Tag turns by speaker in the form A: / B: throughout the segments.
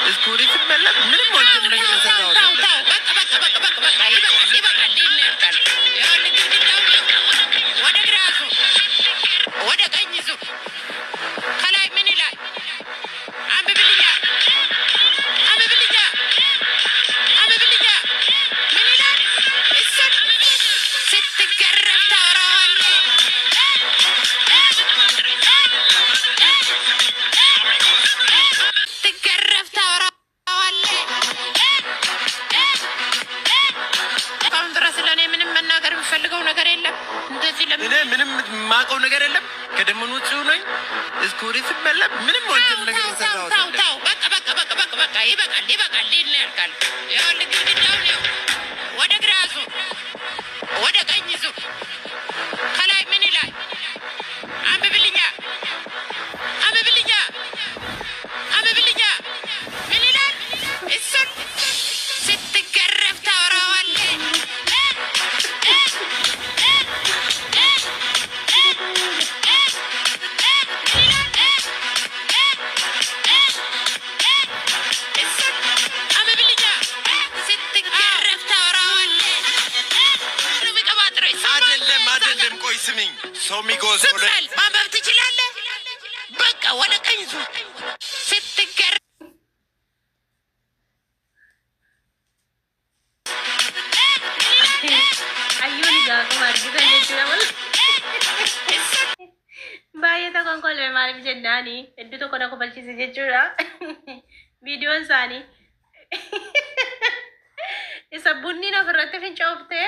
A: እስኩሪ ትበላ ምንም ወንጀል ነገር ተሰራው በቃ ይበቃል ይነካል ያው ለግድግዳው ወደ ግራሱ ወደ ቀኝ ዙ ከላይ ምን ይላል አንብብልኛ ምን ይላል ስትገረፍ ታወራዋለህ ፈልገው ነገር የለም እንደዚህ ለምን ምንም ማቀው ነገር የለም ከደመኖቹ ነኝ እስኩሪ ትበላ ምንም ወንጀል ነገር ተሰራው በቃ ይበቃል ይነካል ያው ለግድግዳው ነው ወደ ግራሱ ወደ ቀኝ ዙ ከላይ ምን ይላል አንብብልኛ ምን ይላል እሱን ስትገረፍ ታወራዋለህ ስሚኝ ሶሚጎስ ወደ ማንበብ ትችላለህ በቃ ወደ ቀኝ ዙ ስትገር
B: ayuni gaako margita jechuudha wal baay'ee tokkoon kolme maaliif jennaani hedduu tokko na kofalchise jechuudha viidiyoon isaanii isa bunni na ofirratti fincoofte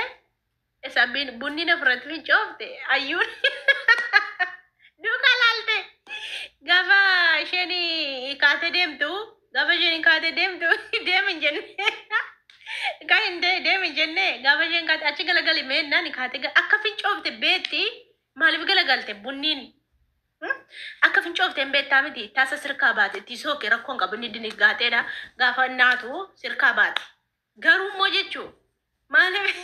B: isa bunni na ofirratti fincoofte ayyuun duuka laalte gaafa isheen kaate deemtu deemin jenne kan deemin jenne gaafa isheen kaate achi galagali meennaan kaate akka fincoofte beetti maaliif galagalte bunniin akka fincoofte hin beektaa miti taasa sirkaa baate tisooke rakkoon qabu inni dinigaateedha gaafa naatu sirkaa baate garuu immoo jechuu maaliif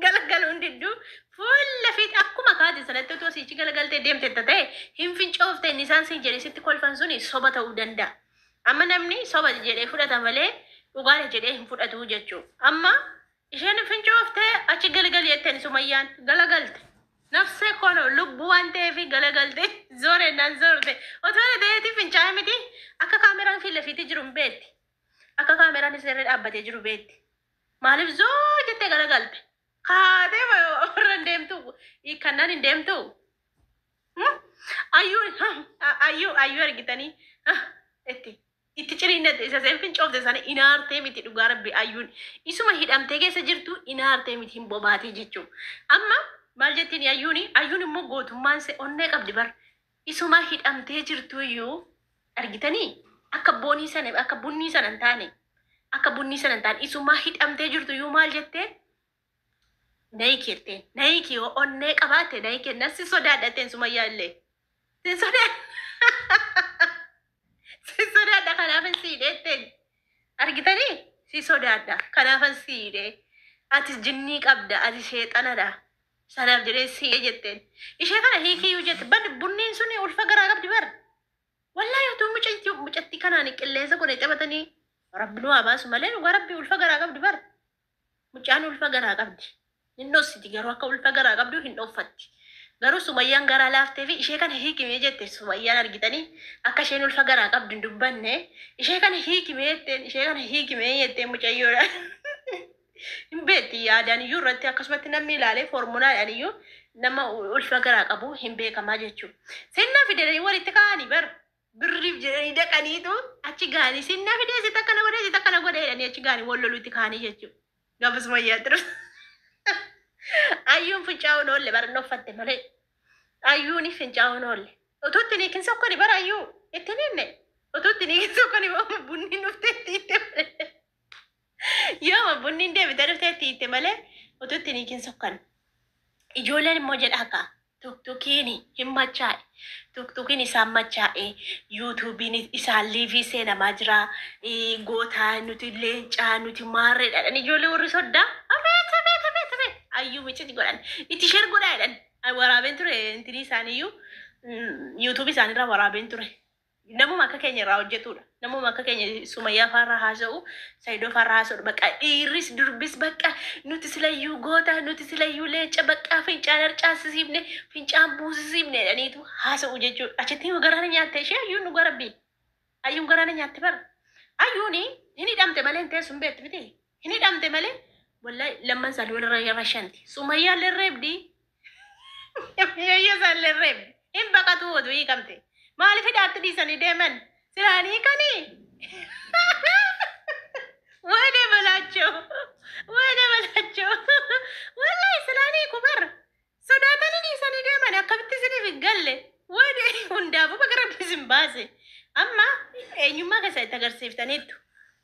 B: galagalu hundiddu fuula fiit akkuma kaate sanatti otoo siichi galagalte deemte ta'e hin fincoofte inni isaan siin jedhe sitti kolfan suni soba ta'uu danda'a. Amma namni soba jedhee fudhata malee dhugaadha jedhee hin fudhatu jechuu. Amma isheen fincoofte achi galagali jetteen Sumayyaan galagalte. Nafsee kono lubbuu waan ta'eef galagalte zoorennaan zoorte otoo ta'eeti fincaa'e miti akka kaameraan fiila fiitii jiru hin beetti. Akka kaameraan isirra dhaabbatee jiru beetti. Maaliif zoo jettee galagalte? Kaatee warreen deemtu kannaan hin deemtu. Ayyuu argitanii itti ciriinnate isa seen fincoofte sana inaartee miti dhugaa rabbi ayyuun isuma hidhamtee keessa jirtu inaartee miti hin bobaatee jechuun. Amma maal jettiin ayyuun immoo gootummaan se onnee qabdi bar isuma hidhamtee jirtu iyyuu argitanii akka bunni sana hin taane isuma hidhamtee jirtu iyyuu maal jettee naikirte naiki onne qabate naiki nasi sodaadhateen Sumayyaa illee si sodaadha kanaafan siidheetteen argitanii si sodaadha kanaafan siidhe atis jinnii qabda ati sheexanadha sanaaf jedhee siidhe jetteen ishee kana hiikiyyuu jette bad bunniin suni ulfa garaa qabdi bar wallaahi utuu mucatti kanaan qilleensa godhe taphatanii rabbi nu haa baasu malee dhugaa rabbi ulfa garaa qabdi bar mucaan ulfa garaa qabdi. Innositi garuu akka ulfa garaa qabdu hin dhoffatti. Garuu Sumayyaan garaa laaftee fi ishee kana hiikimee jette Sumayyaan argitanii akka isheen ulfa garaa qabdu hin dubbanne ishee kana hiikimee jetteen mucayyoodha. Hin beekti yaadaan iyyuu irratti akkasumatti namni ilaalee foormulaadhaan iyyuu nama ulfa garaa qabu hin beekamaa jechuudha. Sinnaa fidanii walitti kaa'anii bar birriif jedhanii dhaqaniitu achi gaanii sinnaa fidee si takkana godhe jedhanii achi gaanii wal loluutti kaa'anii jechuudha. Gaafa Sumayyaa ture. Ayyuun fincaa'uun oolle bara noffatte malee ayyuun fincaa'uun oolle utuutti ni kin sokkoni bara ayyuu itti ninne utuutti ni kin sokkoni bunni dhufteetti itte yooma bunni deebite dhufteetti itte malee utuutti ni kin sokkon ijoolleen immoo jedha akka tuktukiin hin machaa'e tuktukiin isaan machaa'e yuutuubiin isaan liivii seenamaa jira gootaa nuti leencaa nuti maarreedhaan ijoollee warri soddaa ayyuu miciti godhan itti sheer godhaa jedhan waraabeen ture intini isaaniiyyuu yuutuubii isaaniirraa waraabeen ture namuma akka keenya irraa hojjetudha Namu maka kenya Sumaya farra haasa'u Saidoo farra haasa'u bakka dhiirris durbis bakka nuti silayyuu goota nuti silayyuu leenca bakka fincaan harcaasisiifne fincaan buusisiifne dhaniitu haasa'u jechuudha. Achitti garaana nyaatte ishee ayyuun nu garabbi. Ayyuun garaana nyaatte bara. Ayyuuni hin hidhamte malee hin teessu hin beektu miti. Hin hidhamte malee wallahi lamman isaanii walirra rashanti. Sumayyaan lirreebdi. Yayya isaan lirreebdi. Hin baqatu oduu hiikamte. Maaliif hidhaatti dhiisanii deeman? Sirani kani. Wede balacho. Wede balacho. Wallahi sirani kubar. Sodatani di sani de mana kabti sini figalle. Wede hunda bu bagara bisim base. Amma enyuma ka sai tagarsiftanitu.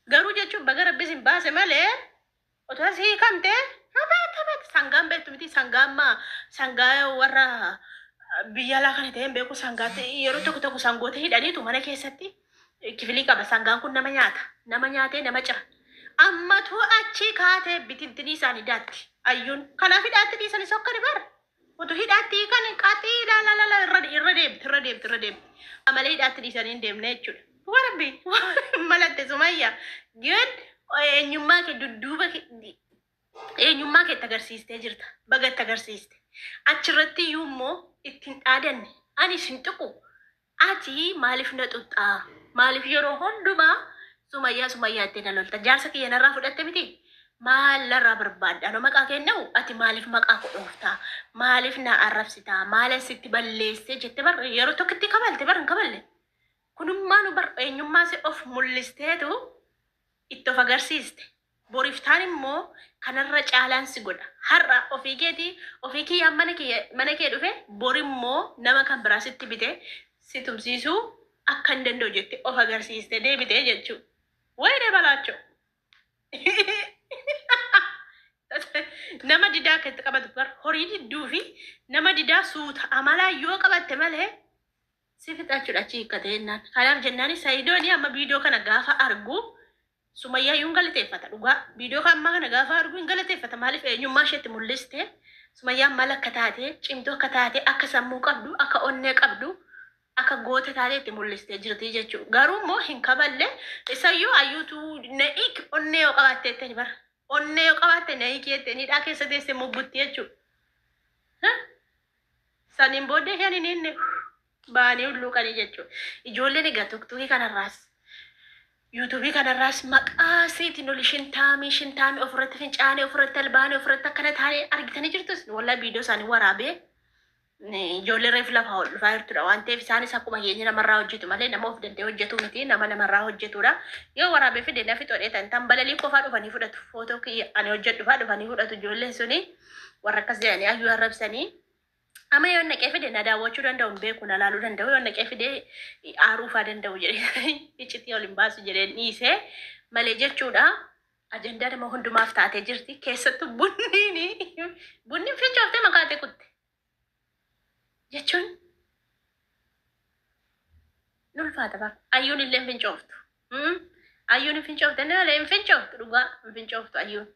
B: Garu jechu bagara bisim base male. Otas hi kamte. Habat sangam betu miti sangama sangaya warra biyyala kan ta'e beeku sangaate yeroo tokko sangoota hidhaniitu mana keessatti kifilii qaba. Sangaan kun nama nyaatee nama cira. Ammatu achi kaatee bitintinii isaanii daatti. Ayyuun kanaaf hidhaatti dhiisanii sokkani bara. Otu hidhaatti kan qaaxii laalala irra deemti. Amalee hidhaatti dhiisanii hin deemne jechuudha. Warabbi malatte Sumayyaa gid eenyummaa kee dudduuba eenyummaa kee agarsiistee jirta. Baga agarsiiste. Achirratti immoo ittiin dhaadanne ani sin tuqu ati maaliif na xuxxaa maaliif yeroo hundumaa Sumayyaa ittiin lolta jaarsa kiyya narraa fudhatte miti maal narraa barbaadda ano maqaa kennau ati maaliif maqaa kodhooftaa maaliif na arrabsitaa maaliif sitti balleessee jette bar yeroo tokkotti kabalte bar hin kaballe kunummaa nu bar eenyummaa si of mul'isteetu itti of agarsiiste. Boriftaan immoo kanarra caalaan si godha. Har'a ofii kiyyaa mana kee dhufe bor immoo nama kan biraa sitti bite si tumsiisuu akka hin danda'u jette of agarsiiste deebitee jechuudha. Wayne balaacho. Nama didaa keessatti qabatu bar horii didduu fi nama didaa suuta amalaa yoo qabatte malee si fixachuudha achi hiikkate jennaan. Kanaaf jennaani Saidooni amma viidiyoo kana gaafa argu Sumayyaa yuun galateeffata dhugaa viidiyoo kan amma kana gaafa argu hin galateeffata maaliif eenyummaa isheetti mul'iste Sumayyaan maal akka taate cimtuu akka taate akka sammuu qabdu akka onnee qabdu akka goota taate itti mul'iste jirti jechuudha. Garuu immoo hin kaballe isayyuu ayyuutu na'iik onnee yoo qabaatte jettani bara onnee yoo qabaatte na'iik jettani dhaa keessa teesse muggutti jechuudha. Saniin booddee kan inni baanii hulluuqanii jechuudha. Ijoolleen egaa tuktukii kanarraas YouTube kanarraas maqaa seetiin ol shintaamii ofirratti fincaanii ofirratti albaanii ofirratti akkana taanee argitanii jirtus wallahi viidiyoo isaanii waraabee ijoollee reef lafaa ol dhufaa jirtudha waan ta'eef isaanis akkuma keenya namarraa hojjetu malee nama of danda'e hojjetu miti nama namarraa hojjetudha. Yoo waraabee fide nafi xodheetan tan balalii qofaa dhufanii fudhatu footoo ani hojjedhufaa dhufanii fudhatu ijoolleen suni warra akkas jedhanii ayyuu arrabsanii. Amma yoo naqee fide na daawwachuu danda'u hin beeku na laaluu danda'u yoo naqee fide aaruufaa danda'u jedhee iccitii ol hin baasu jedhee dhiisee malee jechuudha. Ajandaa nama hundumaaf taatee jirti keessattuu bunniin fincooftee makaatee kutte jechuun nulfaata bara ayyuun illee hin fincooftu. Ayyuun hin fincoofte malee hin fincooftu dhugaa hin fincooftu ayyuun.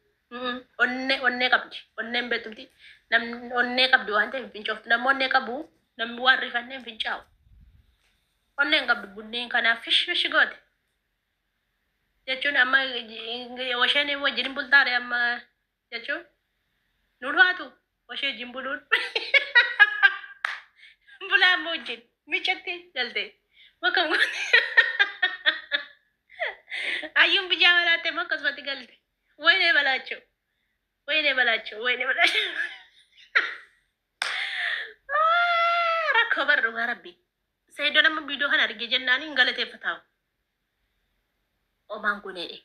B: Onnee qabdi onneen beetumti. Namni onnee qabdu waan ta'eef fincooftu namni onnee qabu namni waan rifannee hin fincaa'u. Onneen qabdu bunneen kanaaf fish goote jechuun amma washeen wajjin bultaare amma jechuun nulfaatu washee wajjin buluun bulaa amma wajjin michatti galte makam ayyuun bijaama laattee akkasumatti galte wayne balaachoo. Rakkoo bara dhugaa rabbi. Saidoo nama viidiyoo kana argee jennaan hin galateeffataa. Omaan goneedhe.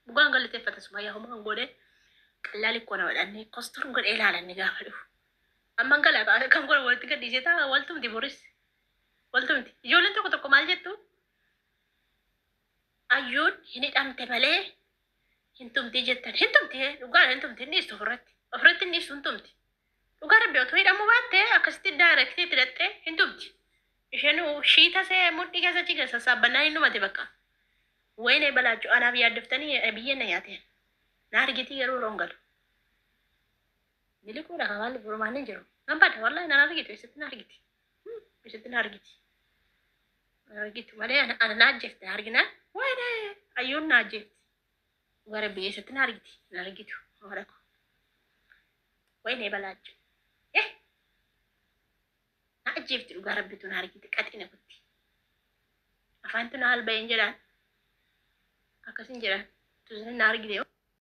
B: Dhugaan galateeffata Sumayyaa omaan godhe. Qallaali koo nama dhanne kostor godhee ilaalanne gaafa dhufu. Amman galata kan godhe walitti gadhiisee ta'a waltumti boris. Waltumti. Ijoolleen tokko maal jettu? Ayyuun hin hidhamte malee hintumti jettan hintumti dhugaan hintumti inni istu ofirratti inni istu hintumti dhugaa rabbi otoo hidhamuu baatte akkasitti daayirektii itti dhattee hintumti isheen shiita see mudhii keessa chiga sassaabannaa hin dhumate bakka wayne balaachuu anaaf yaaddoftanii biyyeen na nyaateen na argiti yeroo rongalu milikuudha kamalli burmaan hin jiru nan bada wallahi nan argitu isitti na argiti argitu malee ana naajjefte argina wayne ayyuun naajjefte gara biyyeessatti na argiti na argitu horako wayne balaachu naajjefte dhugaa rabbitu na argiti qaxina kutti afaantu na halbayeen jedhaan akkasin jedhaan tuzini na argite